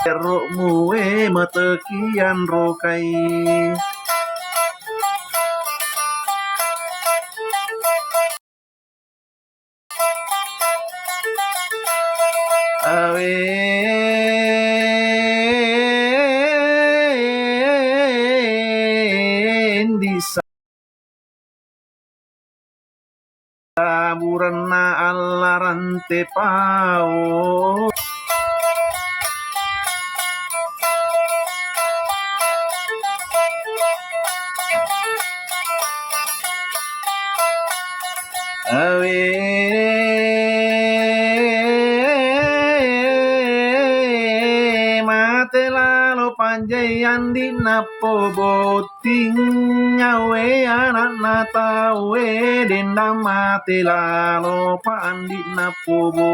Rokmu metekian rokai awe disa burana alarante pao awe mate lalo panjayan di napo boting nyawe anak natawe dendam mate lalo pandi napo bo